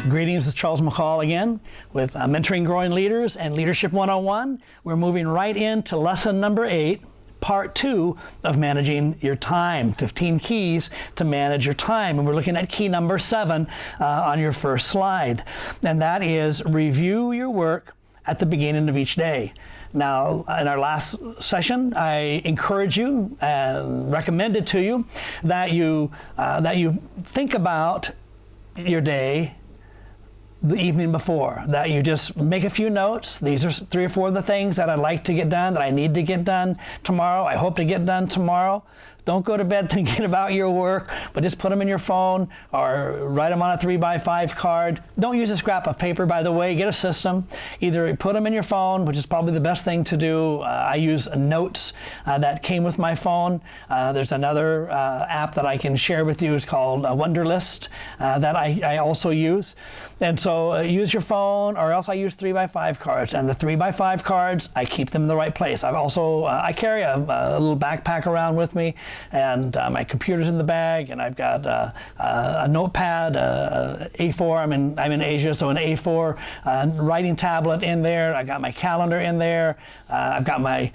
Greetings, this is Charles McCall again with Mentoring Growing Leaders and Leadership 101. We're moving right into lesson number 8, part 2 of managing your time, 15 keys to manage your time. And we're looking at key number 7 on your first slide. And that is review your work at the beginning of each day. Now, in our last session, I encourage you and recommended to you that you think about your day the evening before, that you just make a few notes. These are 3 or 4 of the things that I'd like to get done, that I need to get done tomorrow. I hope to get done tomorrow. Don't go to bed thinking about your work, but just put them in your phone or write them on a 3x5 card. Don't use a scrap of paper, by the way. Get a system. Either put them in your phone, which is probably the best thing to do. I use notes that came with my phone. There's another app that I can share with you. It's called Wunderlist that I also use. And so use your phone, or else I use 3x5 cards. And the 3x5 cards, I keep them in the right place. I carry a little backpack around with me, and my computer's in the bag, and I've got a notepad, A4. I'm in Asia, so an A4 writing tablet in there. I got my calendar in there. I've got my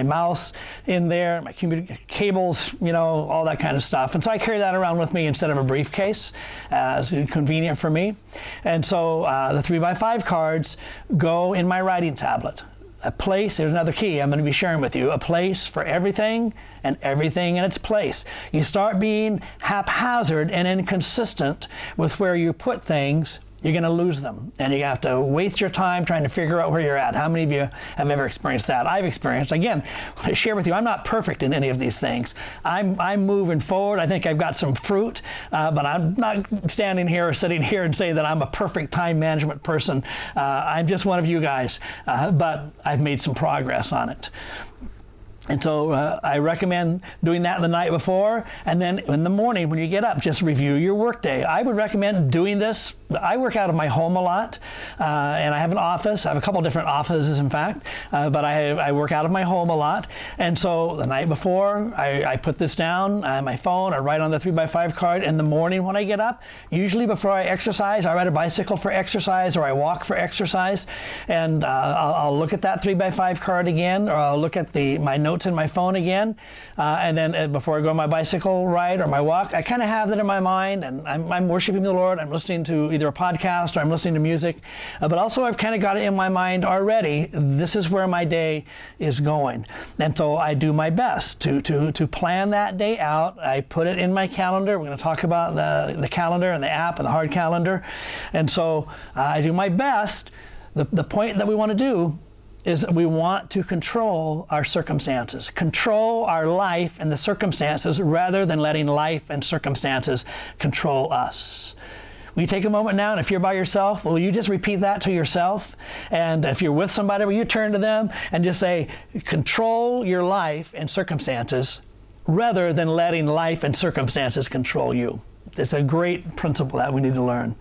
mouse in there, my computer cables, all that kind of stuff. And so I carry that around with me instead of a briefcase. It's convenient for me. And so the 3x5 cards go in my writing tablet. A place, there's another key I'm going to be sharing with you, a place for everything and everything in its place. You start being haphazard and inconsistent with where you put things, you're going to lose them. And you have to waste your time trying to figure out where you're at. How many of you have ever experienced that? I've experienced. Again, I share with you, I'm not perfect in any of these things. I'm moving forward. I think I've got some fruit, but I'm not standing here or sitting here and say that I'm a perfect time management person. I'm just one of you guys, but I've made some progress on it. And so I recommend doing that the night before, and then in the morning when you get up, just review your workday. I would recommend doing this. I work out of my home a lot, and I have an office. I have a couple different offices, in fact, but I work out of my home a lot. And so the night before, I put this down on my phone, or write on the 3x5 card. In the morning when I get up, usually before I exercise, I ride a bicycle for exercise, or I walk for exercise, and I'll look at that 3x5 card again, or I'll look at my notes in my phone again, and then before I go on my bicycle ride or my walk, I kind of have that in my mind, and I'm worshiping the Lord. I'm listening to either a podcast or I'm listening to music, but also I've kind of got it in my mind already. This is where my day is going, and so I do my best to plan that day out. I put it in my calendar. We're going to talk about the calendar and the app and the hard calendar, and so I do my best. The point that we want to do is that we want to control our circumstances, control our life and the circumstances, rather than letting life and circumstances control us. Will you take a moment now, and if you're by yourself, will you just repeat that to yourself? And if you're with somebody, will you turn to them and just say, control your life and circumstances, rather than letting life and circumstances control you. It's a great principle that we need to learn.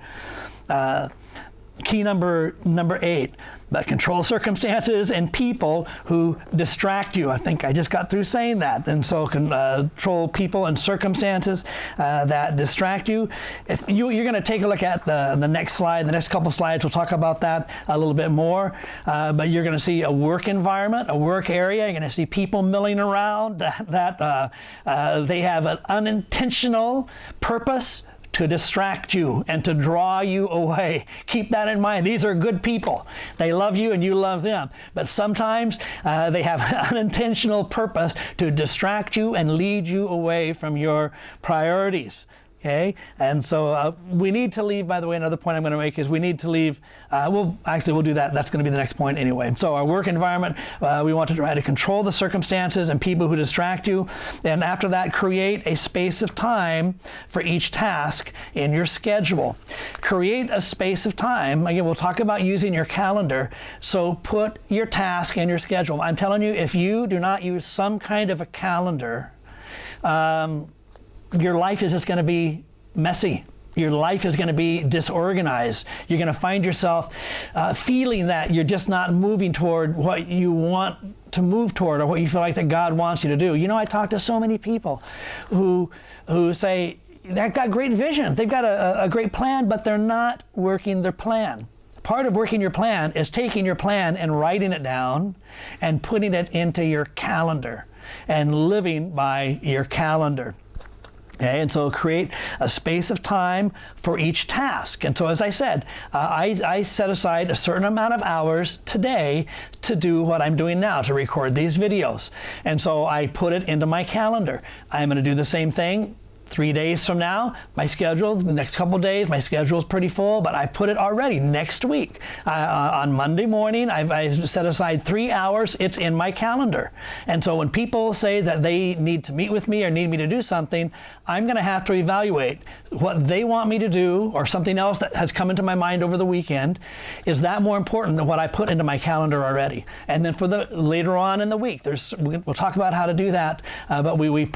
Key number 8, that control circumstances and people who distract you. I think I just got through saying that. And so control people and circumstances that distract you. If you're going to take a look at the next slide, the next couple slides, we'll talk about that a little bit more. But you're going to see a work environment, a work area. You're going to see people milling around that they have an unintentional purpose to distract you and to draw you away. Keep that in mind. These are good people. They love you and you love them. But sometimes they have an unintentional purpose to distract you and lead you away from your priorities. Okay, and so we need to leave, by the way, another point I'm going to make is we need to leave, we'll do that. That's going to be the next point anyway. So our work environment, we want to try to control the circumstances and people who distract you. And after that, create a space of time for each task in your schedule. Create a space of time. Again, we'll talk about using your calendar. So put your task in your schedule. I'm telling you, if you do not use some kind of a calendar, your life is just going to be messy. Your life is going to be disorganized. You're going to find yourself feeling that you're just not moving toward what you want to move toward, or what you feel like that God wants you to do. I talk to so many people who say, they've got great vision. They've got a great plan, but they're not working their plan. Part of working your plan is taking your plan and writing it down and putting it into your calendar and living by your calendar. Okay, and so create a space of time for each task. And so, as I said, I set aside a certain amount of hours today to do what I'm doing now, to record these videos. And so I put it into my calendar. I'm going to do the same thing 3 days from now. My schedule, the next couple days, my schedule is pretty full, but I put it already next week. On Monday morning, I set aside 3 hours. It's in my calendar. And so when people say that they need to meet with me or need me to do something, I'm going to have to evaluate what they want me to do, or something else that has come into my mind over the weekend. Is that more important than what I put into my calendar already? And then for the later on in the week, we'll talk about how to do that. But we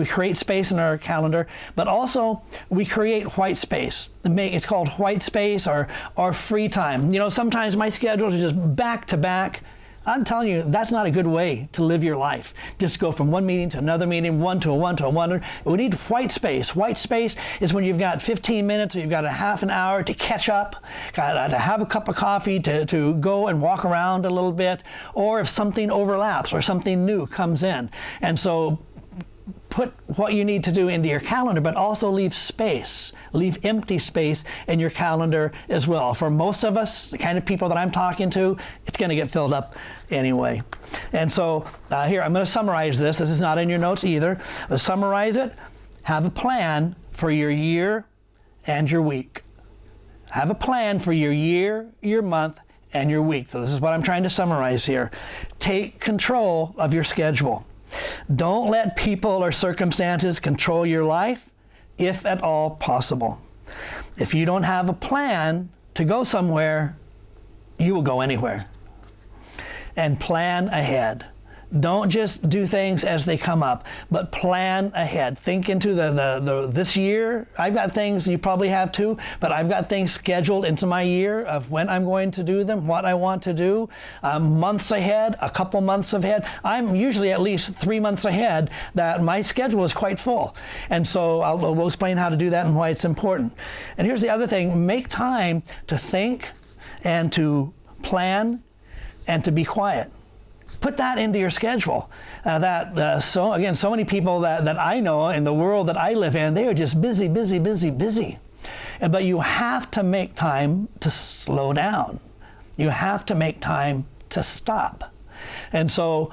create space in our calendar, but also we create white space. It's called white space or free time. You know, sometimes my schedules are just back to back. I'm telling you, that's not a good way to live your life. Just go from one meeting to another meeting, one to a one to a one. We need white space. White space is when you've got 15 minutes or you've got a half an hour to catch up, to have a cup of coffee, to go and walk around a little bit, or if something overlaps or something new comes in. And so put what you need to do into your calendar, but also leave space, leave empty space in your calendar as well. For most of us, the kind of people that I'm talking to, it's going to get filled up anyway. And so here, I'm going to summarize this. This is not in your notes either. I'll summarize it. Have a plan for your year and your week. Have a plan for your year, your month, and your week. So this is what I'm trying to summarize here. Take control of your schedule. Don't let people or circumstances control your life, if at all possible. If you don't have a plan to go somewhere, you will go anywhere. And plan ahead. Don't just do things as they come up, but plan ahead. Think into this year. I've got things, you probably have too, but I've got things scheduled into my year of when I'm going to do them, what I want to do, months ahead, a couple months ahead. I'm usually at least 3 months ahead that my schedule is quite full. And so we'll explain how to do that and why it's important. And here's the other thing, make time to think and to plan and to be quiet. Put that into your schedule. So many people that I know in the world that I live in, they are just busy. But you have to make time to slow down. You have to make time to stop. And so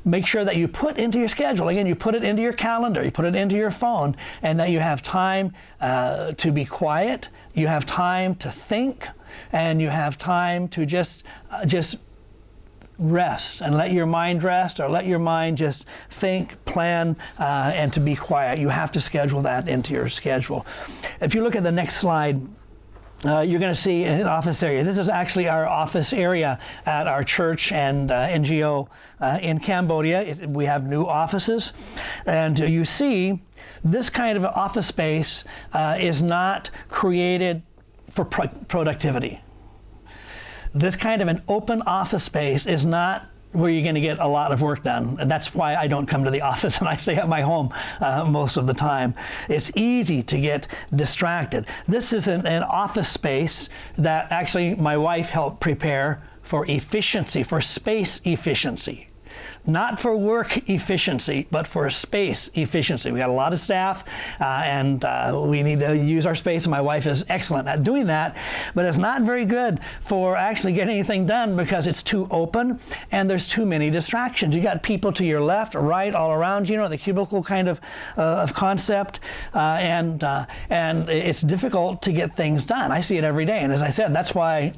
make sure that you put into your schedule, again, you put it into your calendar, you put it into your phone, and that you have time to be quiet, you have time to think, and you have time to just rest and let your mind rest, or let your mind just think, plan, and to be quiet. You have to schedule that into your schedule. If you look at the next slide, you're going to see an office area. This is actually our office area at our church and NGO in Cambodia. We have new offices, and you see this kind of office space is not created for productivity. This kind of an open office space is not where you're going to get a lot of work done. And that's why I don't come to the office and I stay at my home most of the time. It's easy to get distracted. This is an office space that actually my wife helped prepare for efficiency, for space efficiency. Not for work efficiency, but for space efficiency. We got a lot of staff, and we need to use our space, and my wife is excellent at doing that, but it's not very good for actually getting anything done because it's too open and there's too many distractions. You got people to your left, right, all around you, the cubicle kind of concept, and it's difficult to get things done. I see it every day, and as I said, that's why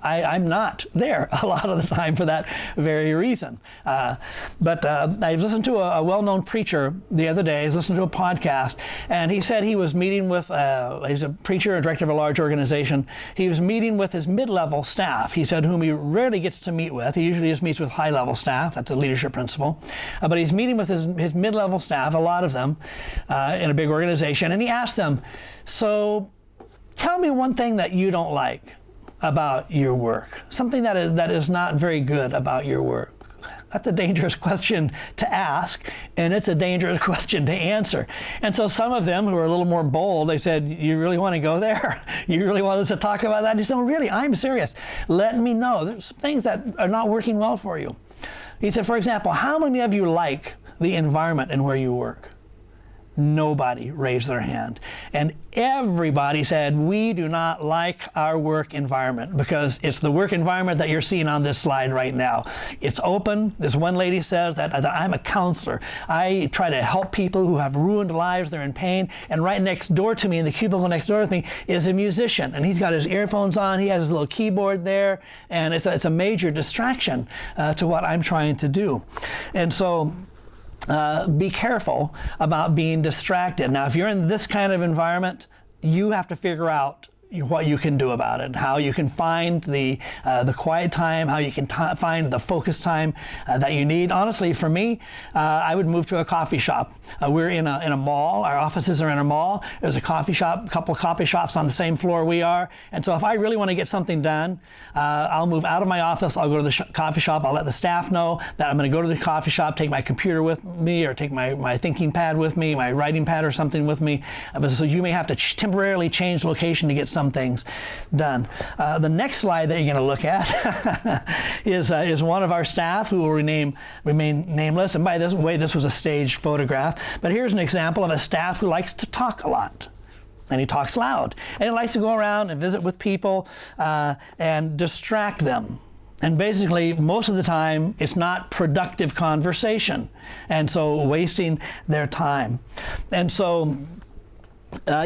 I'm not there a lot of the time for that very reason. But I listened to a well-known preacher the other day. I was listening to a podcast, and he said he was meeting with, he's a preacher and director of a large organization. He was meeting with his mid-level staff. He said whom he rarely gets to meet with. He usually just meets with high-level staff. That's a leadership principle. But he's meeting with his mid-level staff, a lot of them, in a big organization. And he asked them, so tell me one thing that you don't like about your work, something that is not very good about your work. That's a dangerous question to ask, and it's a dangerous question to answer. And so some of them who are a little more bold, they said, you really want to go there? You really want us to talk about that? He said, really, I'm serious. Let me know. There's things that are not working well for you. He said, for example, how many of you like the environment and where you work? Nobody raised their hand. And everybody said, we do not like our work environment, because it's the work environment that you're seeing on this slide right now. It's open. This one lady says that I'm a counselor. I try to help people who have ruined lives. They're in pain. And right next door to me, in the cubicle next door to me, is a musician. And he's got his earphones on. He has his little keyboard there. And it's a major distraction to what I'm trying to do. And so be careful about being distracted. Now, if you're in this kind of environment, you have to figure out what you can do about it, how you can find the quiet time, how you can find the focus time that you need. Honestly, for me, I would move to a coffee shop. We're in a mall. Our offices are in a mall. There's a coffee shop, a couple of coffee shops on the same floor we are. And so if I really want to get something done, I'll move out of my office. I'll go to the coffee shop. I'll let the staff know that I'm going to go to the coffee shop, take my computer with me, or take my thinking pad with me, my writing pad or something with me. So you may have to temporarily change location to get some things done. The next slide that you're going to look at is one of our staff who will remain nameless. And by this way, this was a staged photograph. But here's an example of a staff who likes to talk a lot. And he talks loud. And he likes to go around and visit with people and distract them. And basically, most of the time, it's not productive conversation. And so wasting their time. And so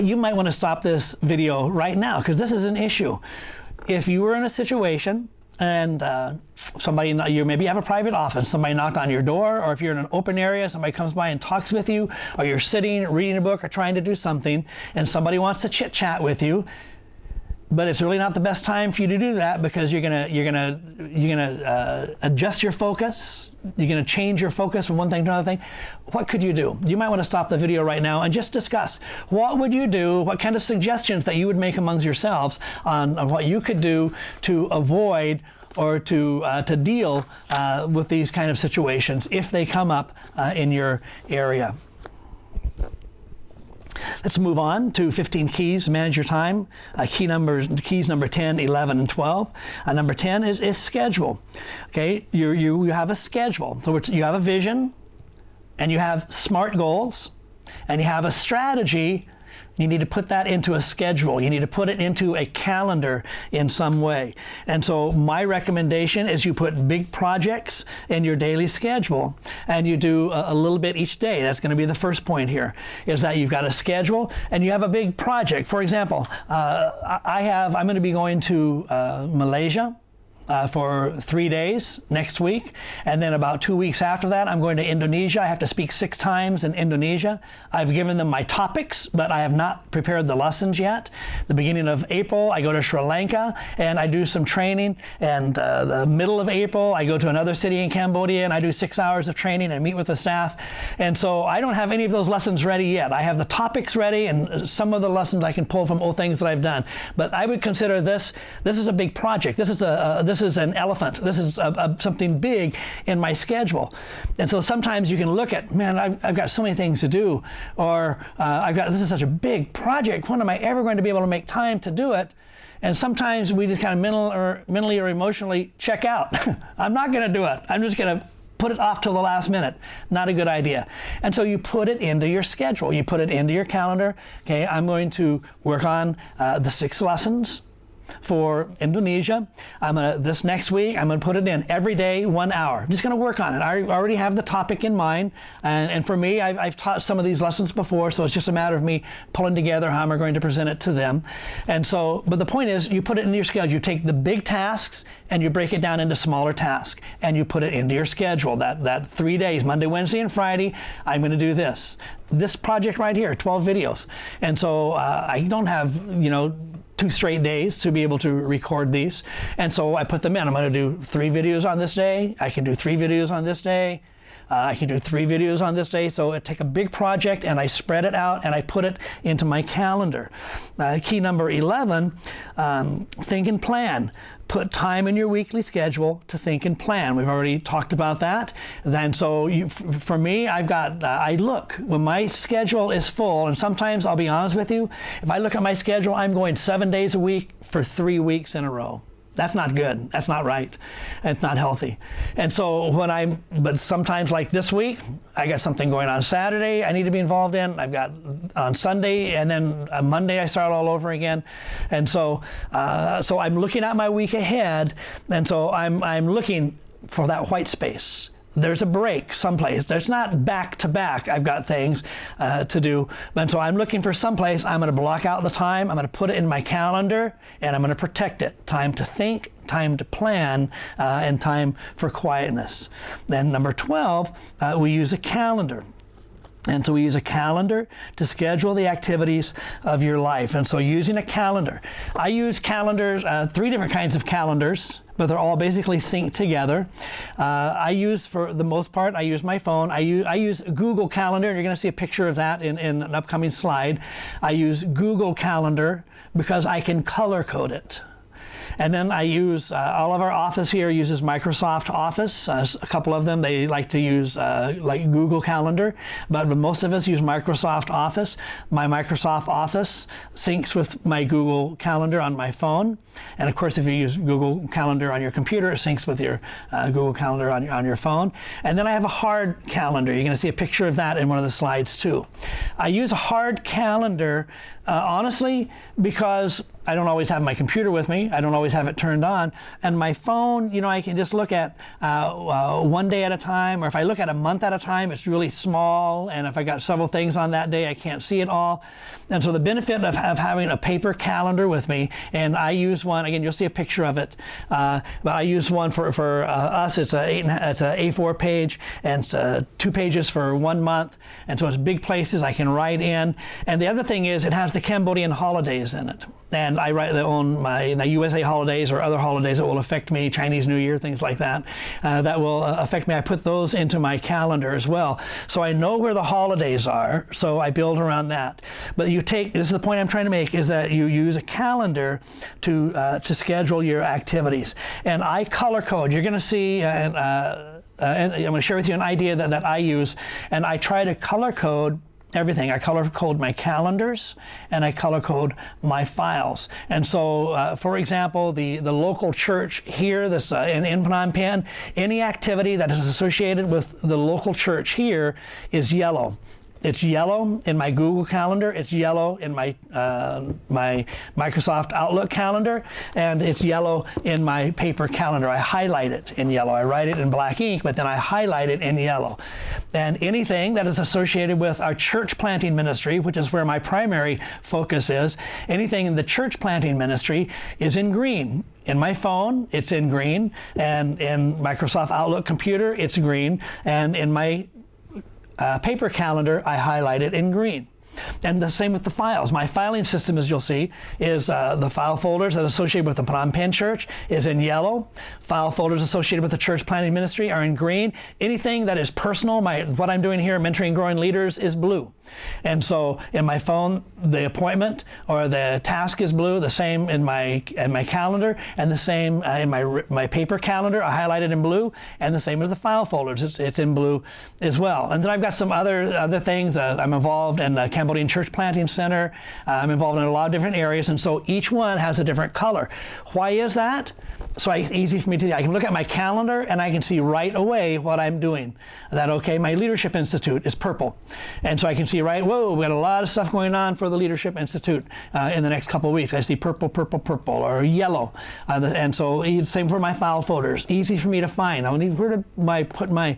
you might want to stop this video right now, because this is an issue. If you were in a situation and you maybe have a private office, somebody knocked on your door, or if you're in an open area, somebody comes by and talks with you, or you're sitting reading a book or trying to do something, and somebody wants to chit chat with you, but it's really not the best time for you to do that, because you're gonna adjust your focus. You're gonna change your focus from one thing to another thing. What could you do? You might want to stop the video right now and just discuss what would you do, what kind of suggestions that you would make amongst yourselves on what you could do to avoid or to deal with these kind of situations if they come up in your area. Let's move on to 15 keys to manage your time. Keys number 10, 11, and 12. Number 10 is schedule. Okay, you have a schedule. So you have a vision, and you have SMART goals, and you have a strategy. You need to put that into a schedule. You need to put it into a calendar in some way. And so my recommendation is you put big projects in your daily schedule, and you do a little bit each day. That's going to be the first point here, is that you've got a schedule and you have a big project. For example, I'm going to be going to Malaysia for 3 days next week, and then about 2 weeks after that I'm going to Indonesia. I have to speak 6 times in Indonesia. I've given them my topics, but I have not prepared the lessons yet. The beginning of April I go to Sri Lanka and I do some training, and the middle of April I go to another city in Cambodia and I do 6 hours of training and meet with the staff. And so I don't have any of those lessons ready yet. I have the topics ready, and some of the lessons I can pull from old things that I've done. But I would consider this is a big project. This is an elephant. This is something big in my schedule. And so sometimes you can look at, man, I've got so many things to do, or this is such a big project. When am I ever going to be able to make time to do it? And sometimes we just kind of mentally or emotionally check out. I'm not going to do it. I'm just going to put it off till the last minute. Not a good idea. And so you put it into your schedule. You put it into your calendar. Okay, I'm going to work on the 6 lessons for Indonesia. This next week, I'm going to put it in every day, 1 hour. I'm just going to work on it. I already have the topic in mind. And for me, I've taught some of these lessons before, so it's just a matter of me pulling together how I'm going to present it to them. And so, but the point is, you put it in your schedule. You take the big tasks and you break it down into smaller tasks, and you put it into your schedule. That 3 days, Monday, Wednesday, and Friday, I'm going to do this. This project right here, 12 videos. And so I don't have, 2 straight days to be able to record these. And so I put them in. I'm going to do 3 videos on this day. I can do 3 videos on this day. I can do 3 videos on this day. So I take a big project and I spread it out and I put it into my calendar. Key number 11, think and plan. Put time in your weekly schedule to think and plan. We've already talked about that. Then, so for me, I look when my schedule is full, and sometimes I'll be honest with you, if I look at my schedule, I'm going 7 days a week for 3 weeks in a row. That's not good. That's not right. It's not healthy. And so but sometimes like this week, I got something going on Saturday I need to be involved in. I've got on Sunday, and then Monday I start all over again. And so I'm looking at my week ahead, and so I'm looking for that white space. There's a break someplace. There's not back to back. I've got things to do. And so I'm looking for someplace. I'm going to block out the time. I'm going to put it in my calendar, and I'm going to protect it. Time to think, time to plan, and time for quietness. Then number 12, we use a calendar. And so we use a calendar to schedule the activities of your life. And so using a calendar, I use calendars, 3 different kinds of calendars, but they're all basically synced together. I use, for the most part, I use my phone. I use Google Calendar, and you're going to see a picture of that in an upcoming slide. I use Google Calendar because I can color code it. And then I use, all of our office here uses Microsoft Office. A couple of them, they like to use like Google Calendar, but most of us use Microsoft Office. My Microsoft Office syncs with my Google Calendar on my phone. And of course, if you use Google Calendar on your computer, it syncs with your Google Calendar on your phone. And then I have a hard calendar. You're going to see a picture of that in one of the slides too. I use a hard calendar, honestly, because I don't always have my computer with me. I don't always have it turned on. And my phone, I can just look at 1 day at a time, or if I look at a month at a time, it's really small. And if I got several things on that day, I can't see it all. And so the benefit of having a paper calendar with me, and I use one, again, you'll see a picture of it, but I use one for us. It's an A4 page, and it's 2 pages for 1 month. And so it's big places I can write in. And the other thing is it has the Cambodian holidays in it. And I write the USA holidays or other holidays that will affect me, Chinese New Year, things like that, that will affect me. I put those into my calendar as well. So I know where the holidays are, so I build around that. But this is the point I'm trying to make, is that you use a calendar to schedule your activities. And I color code. You're going to see, and I'm going to share with you an idea that I use, and I try to color code everything. I color code my calendars, and I color code my files. And so, for example, the local church here, in Phnom Penh, any activity that is associated with the local church here is yellow. It's yellow in my Google Calendar, it's yellow in my my Microsoft Outlook calendar, and it's yellow in my paper calendar. I highlight it in yellow. I write it in black ink, but then I highlight it in yellow. And anything that is associated with our church planting ministry, which is where my primary focus is, anything in the church planting ministry is in green. In my phone, it's in green, and in Microsoft Outlook computer, it's green, and in my paper calendar, I highlight it in green. And the same with the files. My filing system, as you'll see, is the file folders that are associated with the Phnom Penh Church is in yellow. File folders associated with the church planting ministry are in green. Anything that is personal, what I'm doing here, mentoring growing leaders, is blue. And so in my phone, the appointment or the task is blue, the same in my calendar, and the same in my paper calendar, I highlight it in blue, and the same as the file folders, it's in blue as well. And then I've got some other things. I'm involved in the Cambodian Church Planting Center. I'm involved in a lot of different areas, and so each one has a different color. Why is that? So it's easy for me to do. I can look at my calendar and I can see right away what I'm doing. Okay, my Leadership Institute is purple. And so I can see right, whoa, we got a lot of stuff going on for the Leadership Institute in the next couple of weeks. I see purple, purple, purple, or yellow. And so same for my file folders. Easy for me to find. I need where to put my,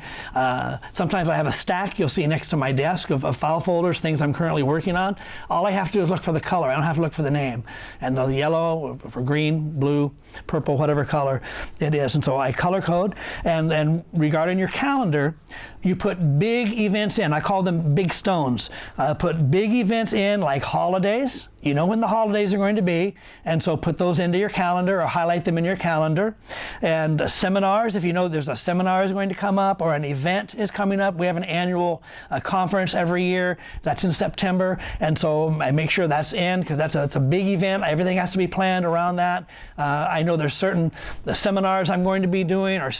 sometimes I have a stack you'll see next to my desk of file folders, things I'm currently working on. All I have to do is look for the color. I don't have to look for the name. And the yellow, for green, blue, purple, whatever color it is. And so I color code. And regarding your calendar, you put big events in. I call them big stones. Put big events in, like holidays, You know when the holidays are going to be, and so put those into your calendar or highlight them in your calendar. And seminars, if you know there's a seminar is going to come up or an event is coming up. We have an annual conference every year. That's in September, and so I make sure that's in because that's a big event. Everything has to be planned around that. I know there's certain seminars I'm going to be doing or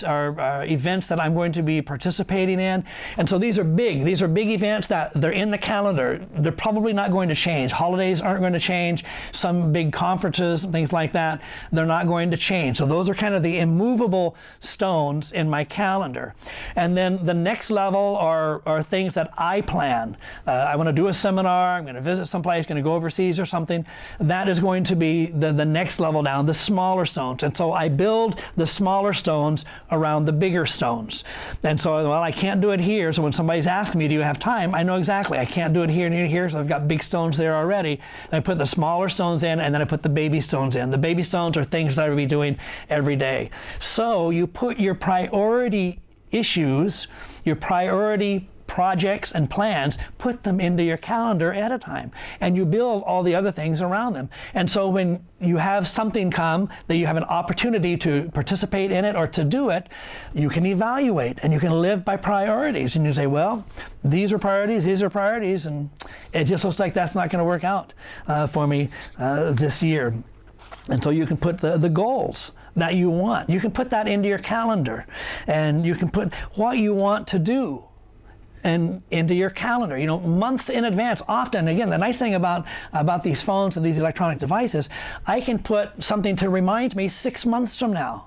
events that I'm going to be participating in, and so these are big. These are big events that they're in the calendar. They're probably not going to change. Holidays aren't going to change. Some big conferences, things like that, they're not going to change. So those are kind of the immovable stones in my calendar. And then the next level are things that I plan. I want to do a seminar, I'm going to visit someplace, going to go overseas or something. That is going to be the next level down, the smaller stones. And so I build the smaller stones around the bigger stones. And so, well, I can't do it here. So when somebody's asking me, do you have time? I know exactly. I can't do it here and here, so I've got big stones there already. I put the smaller stones in, and then I put the baby stones in. The baby stones are things that I will be doing every day. So you put your priority issues, your priority projects and plans, put them into your calendar at a time, and you build all the other things around them. And so when you have something come that you have an opportunity to participate in it or to do it, you can evaluate and you can live by priorities. And you say, well, these are priorities, and it just looks like that's not going to work out for me this year. And so you can put the goals that you want. You can put that into your calendar, and you can put what you want to do and into your calendar, months in advance. Often, again, the nice thing about these phones and these electronic devices, I can put something to remind me 6 months from now,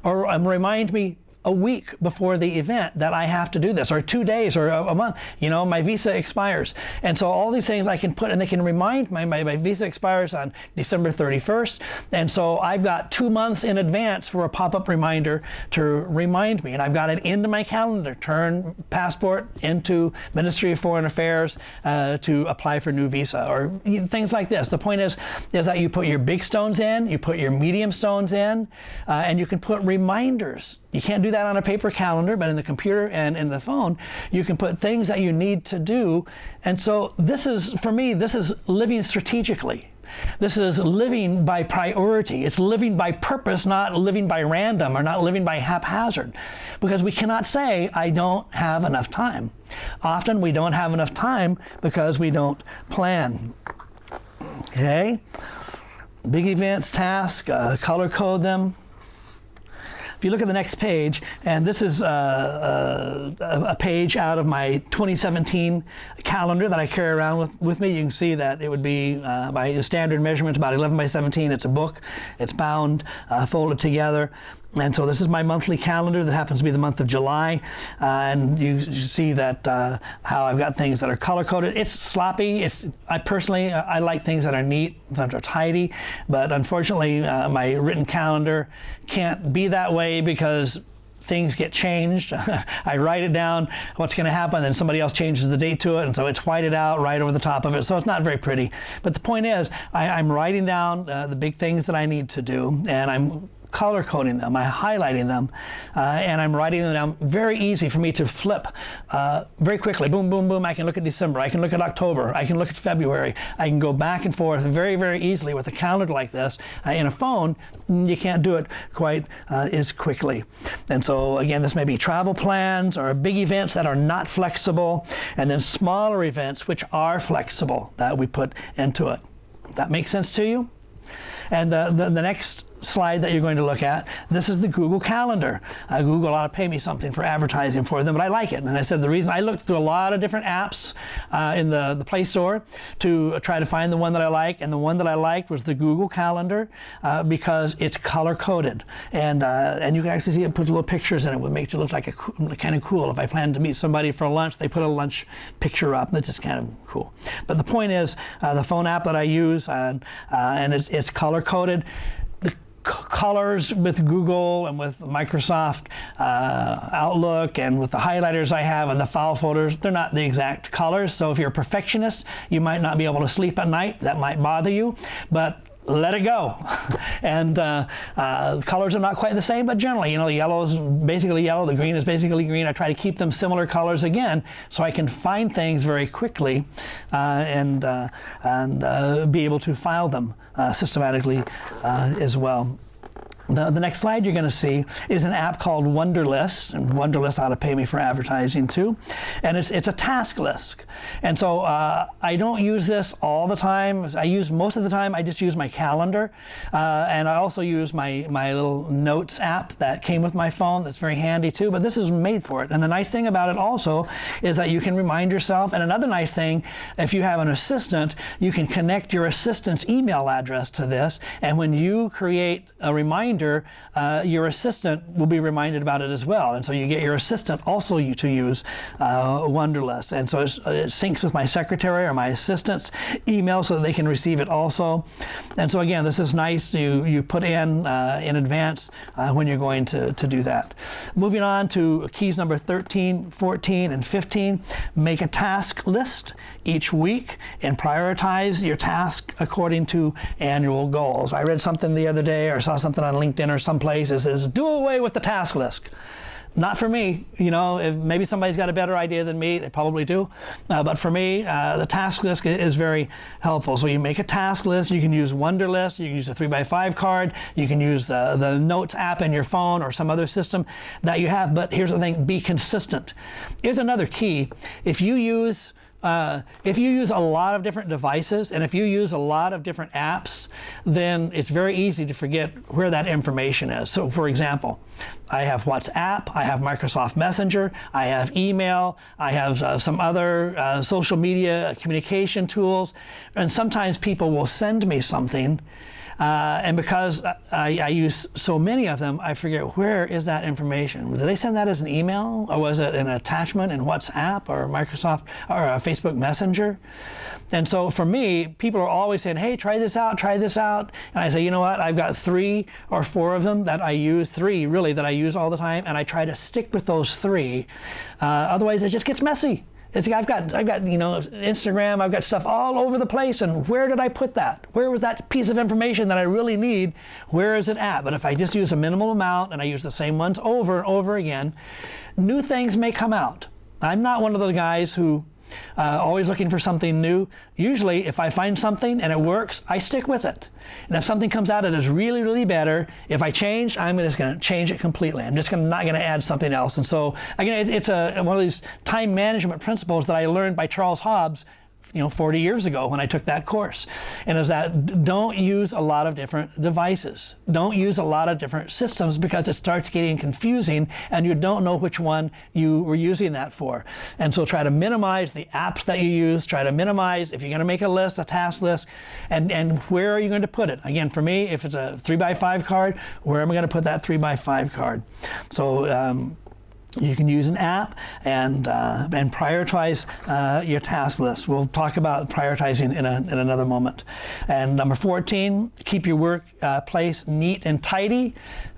or remind me a week before the event that I have to do this, or 2 days, or a month. My visa expires. And so all these things I can put, and they can remind me, my visa expires on December 31st. And so I've got 2 months in advance for a pop-up reminder to remind me. And I've got it into my calendar, turn passport into Ministry of Foreign Affairs to apply for new visa, or things like this. The point is that you put your big stones in, you put your medium stones in, and you can put reminders. You can't do that on a paper calendar, but in the computer and in the phone, you can put things that you need to do. And so for me, this is living strategically. This is living by priority. It's living by purpose, not living by random or not living by haphazard. Because we cannot say, I don't have enough time. Often we don't have enough time because we don't plan. Okay? Big events, tasks, color code them. If you look at the next page, and this is a page out of my 2017 calendar that I carry around with me, you can see that it would be by standard measurements about 11 by 17. It's a book. It's bound, folded together. And so this is my monthly calendar that happens to be the month of July. And you see that how I've got things that are color-coded. It's sloppy. I personally like things that are neat, that are tidy. But unfortunately, my written calendar can't be that way because things get changed. I write it down, what's going to happen, then somebody else changes the date to it, and so it's whited out right over the top of it, so it's not very pretty. But the point is, I'm writing down the big things that I need to do, and I'm color coding them, I'm highlighting them, and I'm writing them down. Very easy for me to flip very quickly. Boom, boom, boom. I can look at December. I can look at October. I can look at February. I can go back and forth very, very easily with a calendar like this. In a phone, you can't do it quite as quickly. And so, again, this may be travel plans or big events that are not flexible, and then smaller events which are flexible that we put into it. That makes sense to you? And the next slide that you're going to look at, this is the Google Calendar. Google ought to pay me something for advertising for them, but I like it. And I said the reason I looked through a lot of different apps in the Play Store to try to find the one that I like, and the one that I liked was the Google Calendar because it's color-coded. And you can actually see it put little pictures in it, which makes it look like kind of cool. If I plan to meet somebody for lunch, they put a lunch picture up. That's just kind of cool. But the point is, the phone app that I use, and it's color-coded. Colors with Google and with Microsoft Outlook and with the highlighters I have and the file folders, they're not the exact colors. So if you're a perfectionist, you might not be able to sleep at night. That might bother you. But let it go. And the colors are not quite the same, but generally, the yellow is basically yellow, the green is basically green. I try to keep them similar colors again, so I can find things very quickly and be able to file them systematically as well. The next slide you're going to see is an app called Wunderlist, and Wunderlist ought to pay me for advertising too. And it's a task list. And so I don't use this all the time. Most of the time I just use my calendar, and I also use my little notes app that came with my phone. That's very handy too. But this is made for it. And the nice thing about it also is that you can remind yourself. And another nice thing, if you have an assistant, you can connect your assistant's email address to this. And when you create a reminder, your assistant will be reminded about it as well. And so you get your assistant also to use Wunderlist. And so it syncs with my secretary or my assistant's email so that they can receive it also. And so again, this is nice. You put in advance when you're going to do that. Moving on to keys number 13, 14, and 15. Make a task list each week and prioritize your task according to annual goals. I read something the other day or saw something on LinkedIn or someplace that says, do away with the task list. Not for me. If maybe somebody's got a better idea than me, they probably do. But for me, the task list is very helpful. So you make a task list. You can use Wunderlist. You can use a 3x5 card. You can use the Notes app in your phone or some other system that you have. But here's the thing, be consistent. Here's another key. If you use a lot of different devices and if you use a lot of different apps, then it's very easy to forget where that information is. So for example, I have WhatsApp, I have Microsoft Messenger, I have email, I have some other social media communication tools, and sometimes people will send me something and because I use so many of them, I forget, where is that information? Did they send that as an email, or was it an attachment in WhatsApp or Microsoft or Facebook Messenger? And so for me, people are always saying, hey, try this out. And I say, you know what? I've got 3 or 4 of them that I use, 3 really that I use all the time, and I try to stick with those 3. Otherwise, it just gets messy. I've got Instagram, I've got stuff all over the place, and where did I put that? Where was that piece of information that I really need? Where is it at? But if I just use a minimal amount and I use the same ones over and over again, new things may come out. I'm not one of those guys who always looking for something new. Usually, if I find something and it works, I stick with it. And if something comes out that is really, really better, if I change, I'm just going to change it completely. I'm just not going to add something else. And so, again, it's one of these time management principles that I learned by Charles Hobbs 40 years ago when I took that course. And is that don't use a lot of different devices. Don't use a lot of different systems because it starts getting confusing and you don't know which one you were using that for. And so try to minimize the apps that you use. Try to minimize, if you're going to make a list, a task list, and where are you going to put it? Again, for me, if it's a 3x5 card, where am I going to put that 3x5 card? So, you can use an app and prioritize your task list. We'll talk about prioritizing in another moment. And number 14, keep your workplace neat and tidy.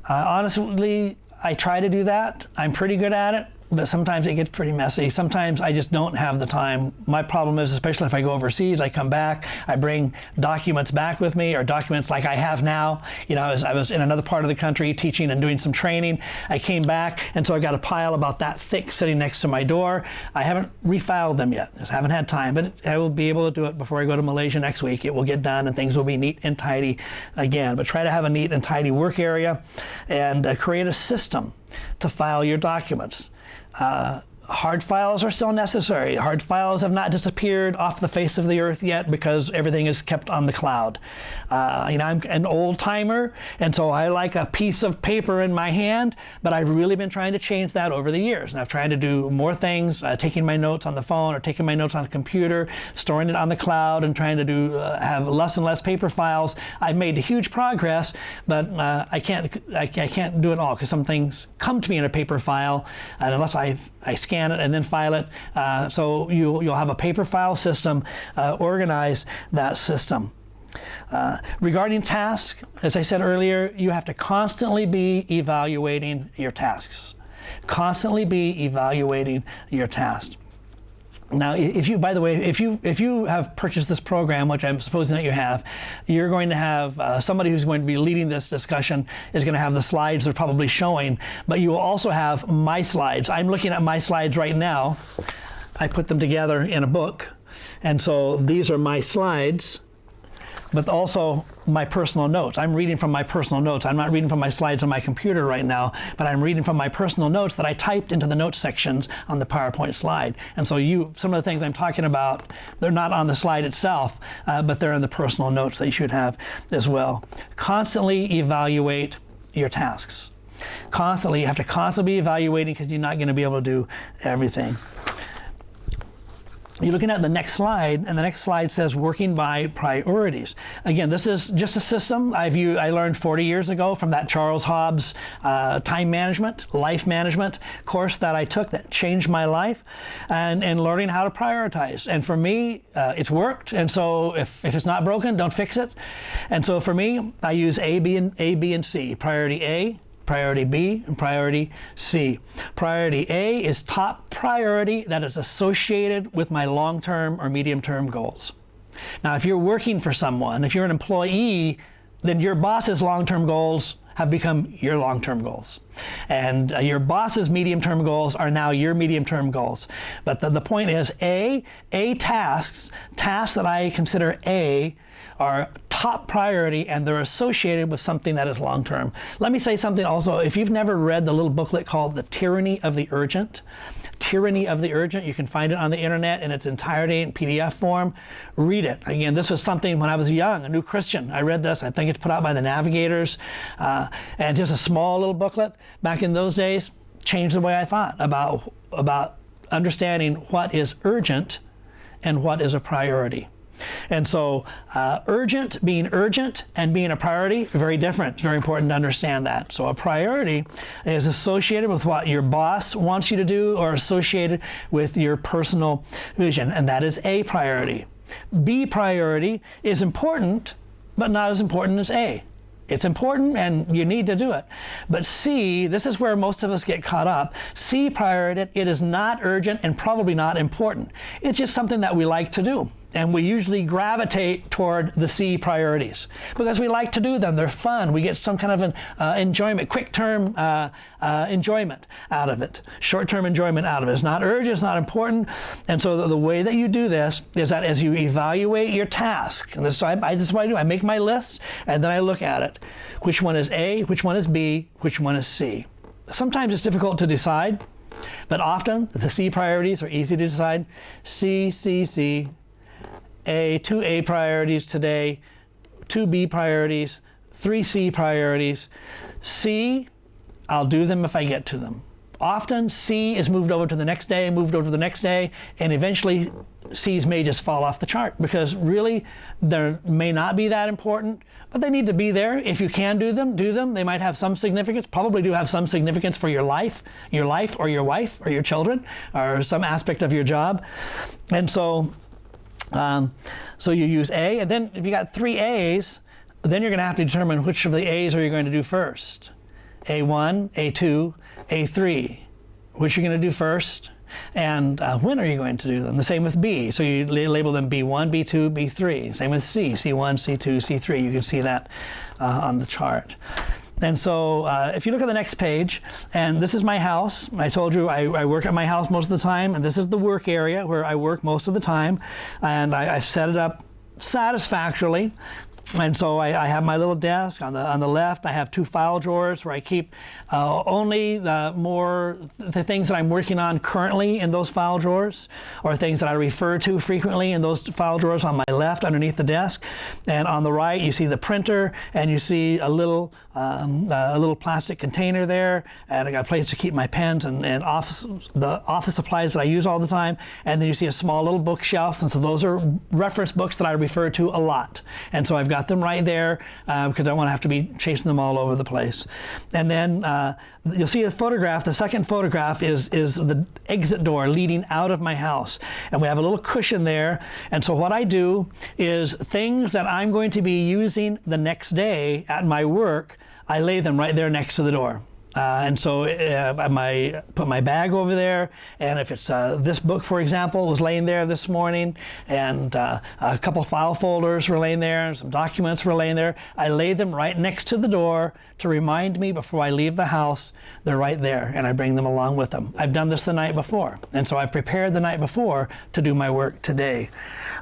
Honestly, I try to do that. I'm pretty good at it, but sometimes it gets pretty messy. Sometimes I just don't have the time. My problem is, especially if I go overseas, I come back, I bring documents back with me, or documents like I have now. I was in another part of the country teaching and doing some training. I came back, and so I got a pile about that thick sitting next to my door. I haven't refiled them yet. I haven't had time, but I will be able to do it before I go to Malaysia next week. It will get done, and things will be neat and tidy again. But try to have a neat and tidy work area, and create a system to file your documents. Hard files are still necessary. Hard files have not disappeared off the face of the earth yet because everything is kept on the cloud. I'm an old timer, and so I like a piece of paper in my hand, but I've really been trying to change that over the years. And I've tried to do more things, taking my notes on the phone or taking my notes on the computer, storing it on the cloud, and trying to have less and less paper files. I've made huge progress, but I can't do it all because some things come to me in a paper file, and unless I scan it and then file it. So you'll have a paper file system. Organize that system. Regarding tasks, as I said earlier, you have to constantly be evaluating your tasks. Constantly be evaluating your tasks. Now, if you, by the way, if you have purchased this program, which I'm supposing that you have, you're going to have somebody who's going to be leading this discussion is going to have the slides they're probably showing, but you will also have my slides. I'm looking at my slides right now. I put them together in a book, and so these are my slides, but also my personal notes. I'm reading from my personal notes. I'm not reading from my slides on my computer right now, but I'm reading from my personal notes that I typed into the notes sections on the PowerPoint slide. And so some of the things I'm talking about, they're not on the slide itself, but they're in the personal notes that you should have as well. Constantly evaluate your tasks. Constantly, you have to constantly be evaluating because you're not going to be able to do everything. You're looking at the next slide, and the next slide says working by priorities. Again, this is just a system I learned 40 years ago from that Charles Hobbs time management, life management course that I took that changed my life, and learning how to prioritize. And for me, it's worked. And so if it's not broken, don't fix it. And so for me, I use A, B, and C. Priority A, Priority B, and Priority C. Priority A is top priority that is associated with my long-term or medium-term goals. Now, if you're working for someone, if you're an employee, then your boss's long-term goals have become your long-term goals. And your boss's medium-term goals are now your medium-term goals. But the point is tasks that I consider A are top priority, and they're associated with something that is long-term. Let me say something also. If you've never read the little booklet called The Tyranny of the Urgent, Tyranny of the Urgent, you can find it on the internet in its entirety in PDF form. Read it. Again, this was something when I was young, a new Christian. I read this. I think it's put out by the Navigators, and just a small little booklet back in those days changed the way I thought about understanding what is urgent and what is a priority. And so being urgent and being a priority are very different. It's very important to understand that. So a priority is associated with what your boss wants you to do or associated with your personal vision, and that is A priority. B priority is important, but not as important as A. It's important and you need to do it. But C, this is where most of us get caught up. C priority, it is not urgent and probably not important. It's just something that we like to do. And we usually gravitate toward the C priorities because we like to do them. They're fun. We get some kind of an enjoyment, quick-term enjoyment out of it, short-term enjoyment out of it. It's not urgent, it's not important. And so the way that you do this is that as you evaluate your task, and this is what I do. I make my list, and then I look at it. Which one is A, which one is B, which one is C? Sometimes it's difficult to decide, but often the C priorities are easy to decide. C, C, C. Two A priorities today, 2 B priorities, 3 C priorities. C, I'll do them if I get to them. Often C is moved over to the next day, and eventually C's may just fall off the chart because really they may not be that important, but they need to be there. If you can do them, do them. They might have some significance, probably do have some significance for your life or your wife or your children or some aspect of your job. And so you use A, and then if you got 3 A's, then you're going to have to determine which of the A's are you going to do first. A1, A2, A3. Which you're going to do first, and when are you going to do them? The same with B. So you label them B1, B2, B3. Same with C, C1, C2, C3. You can see that on the chart. And so if you look at the next page, and this is my house. I told you I work at my house most of the time, and this is the work area where I work most of the time. And I've set it up satisfactorily. And so I have my little desk. On the left, I have 2 file drawers where I keep only the things that I'm working on currently in those file drawers, or things that I refer to frequently in those file drawers on my left underneath the desk. And on the right, you see the printer, and you see a little plastic container there, and I got a place to keep my pens and the office supplies that I use all the time. And then you see a small little bookshelf, and so those are reference books that I refer to a lot. And so I've got them right there because I don't want to have to be chasing them all over the place. And then you'll see a photograph. The second photograph is the exit door leading out of my house. And we have a little cushion there. And so what I do is things that I'm going to be using the next day at my work, I lay them right there next to the door. And so I put my bag over there, and if it's this book, for example, was laying there this morning, and a couple file folders were laying there, and some documents were laying there, I lay them right next to the door to remind me before I leave the house, they're right there, and I bring them along with them. I've done this the night before, and so I've prepared the night before to do my work today.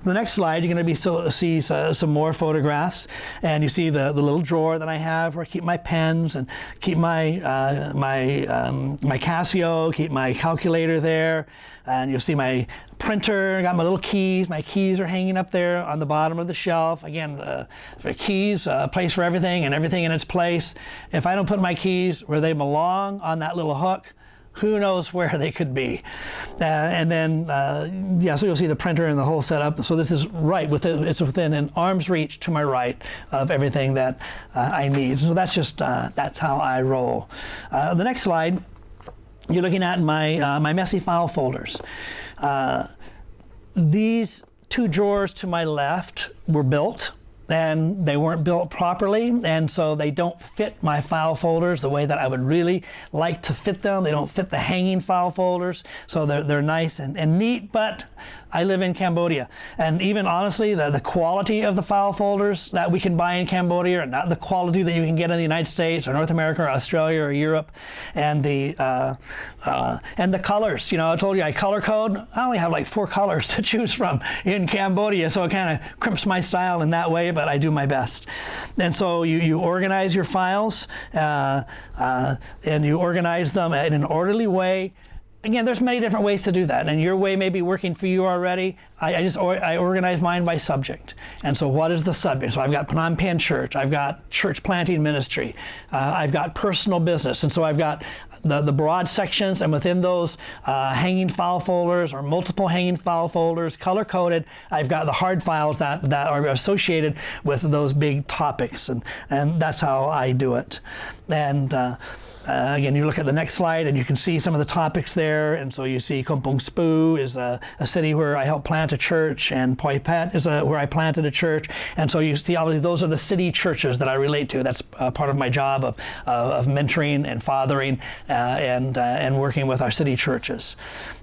The next slide, you're going to see some more photographs, and you see the little drawer that I have where I keep my pens and keep my Casio, keep my calculator there, and you'll see my printer. I got my little keys. My keys are hanging up there on the bottom of the shelf. Again, for keys, a place for everything and everything in its place. If I don't put my keys where they belong on that little hook, who knows where they could be. And then, so you'll see the printer and the whole setup. So this is it's within an arm's reach to my right of everything that I need. So that's how I roll. The next slide, you're looking at my messy file folders. These two drawers to my left were built, and they weren't built properly, and so they don't fit my file folders the way that I would really like to fit them. They don't fit the hanging file folders, so they're nice and neat, but I live in Cambodia, and even honestly, the quality of the file folders that we can buy in Cambodia are not the quality that you can get in the United States or North America or Australia or Europe, and the colors. I told you I color code. I only have like 4 colors to choose from in Cambodia, so it kind of crimps my style in that way, but I do my best. And so you organize your files, and you organize them in an orderly way. Again, there's many different ways to do that, and your way may be working for you already. I organize mine by subject. And so what is the subject? So I've got Phnom Penh Church, I've got church planting ministry, I've got personal business, and so I've got the broad sections, and within those hanging file folders or multiple hanging file folders, color-coded, I've got the hard files that are associated with those big topics, and that's how I do it. And again, you look at the next slide and you can see some of the topics there. And so you see Kampong Speu is a city where I helped plant a church, and Poi Pet is where I planted a church. And so you see, obviously, those are the city churches that I relate to. That's part of my job of mentoring and fathering and working with our city churches.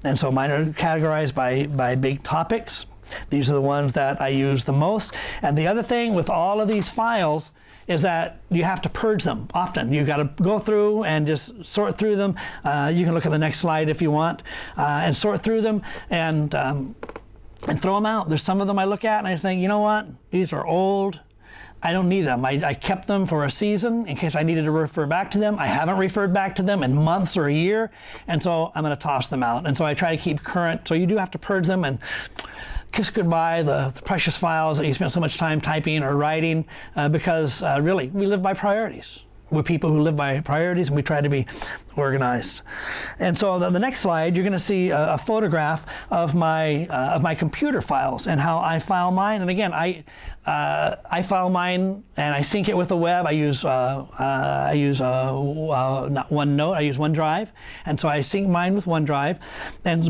And so mine are categorized by big topics. These are the ones that I use the most. And the other thing with all of these files is that you have to purge them often. You've got to go through and just sort through them. You can look at the next slide if you want, and sort through them and throw them out. There's some of them I look at and I think, you know what? These are old. I don't need them. I kept them for a season in case I needed to refer back to them. I haven't referred back to them in months or a year, and so I'm going to toss them out. And so I try to keep current. So you do have to purge them and kiss goodbye the precious files that you spent so much time typing or writing, because really, we live by priorities. We're people who live by priorities, and we try to be organized. And so the next slide, you're going to see a photograph of my computer files and how I file mine. And again, I file mine and I sync it with the web. I use not OneNote. I use OneDrive, and so I sync mine with OneDrive.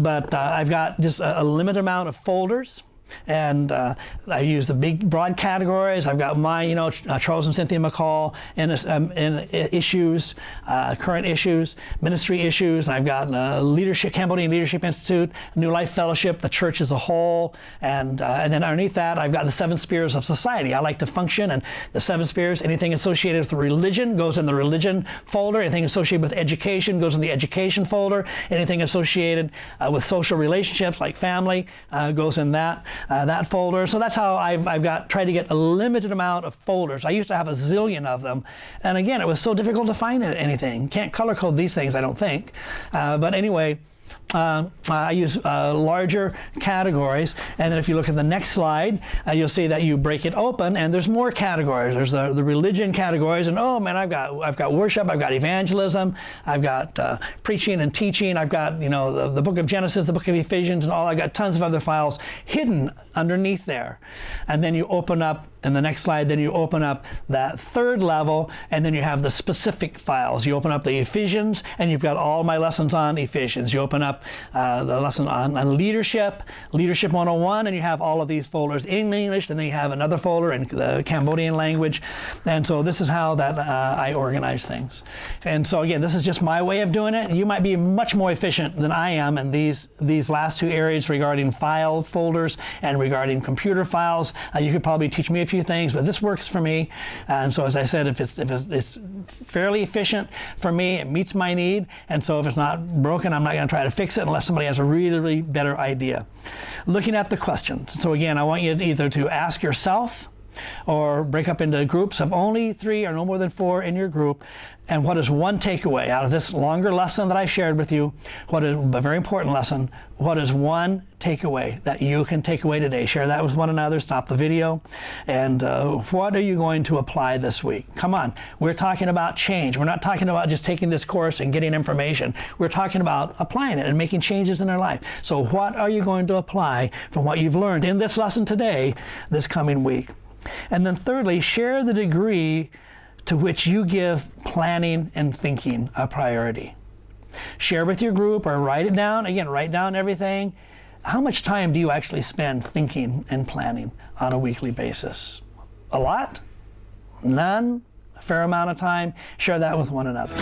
But I've got just a limited amount of folders. And I use the big broad categories. I've got my, Charles and Cynthia McCall in issues, current issues, ministry issues. And I've got leadership, Cambodian Leadership Institute, New Life Fellowship, the church as a whole, and then underneath that, I've got the 7 spheres of society. I like to function, and the 7 spheres, anything associated with religion goes in the religion folder. Anything associated with education goes in the education folder. Anything associated with social relationships, like family, goes in that folder. So that's how I've tried to get a limited amount of folders. I used to have a zillion of them, and again, it was so difficult to find anything. Can't color code these things, I don't think. But anyway, I use larger categories, and then if you look at the next slide, you'll see that you break it open, and there's more categories. There's the religion categories, and oh man, I've got worship, I've got evangelism, I've got preaching and teaching, I've got the book of Genesis, the book of Ephesians, and all. I've got tons of other files hidden underneath there, and then you open up in the next slide, then you open up that third level, and then you have the specific files. You open up the Ephesians, and you've got all my lessons on Ephesians. You open up the lesson on leadership, Leadership 101, and you have all of these folders in English, and then you have another folder in the Cambodian language. And so this is how that I organize things. And so again, this is just my way of doing it. You might be much more efficient than I am in these last two areas regarding file folders and regarding computer files. You could probably teach me a few things, but this works for me. And so as I said, if it's fairly efficient for me, it meets my need. And so if it's not broken, I'm not going to try to fix it unless somebody has a really, really better idea. Looking at the questions. So again, I want you either to ask yourself or break up into groups of only 3 or no more than 4 in your group. And what is one takeaway out of this longer lesson that I shared with you? What is a very important lesson? What is one takeaway that you can take away today? Share that with one another, stop the video. And what are you going to apply this week? Come on, we're talking about change. We're not talking about just taking this course and getting information. We're talking about applying it and making changes in our life. So what are you going to apply from what you've learned in this lesson today, this coming week? And then thirdly, share the degree to which you give planning and thinking a priority. Share with your group or write it down. Again, write down everything. How much time do you actually spend thinking and planning on a weekly basis? A lot? None? A fair amount of time? Share that with one another.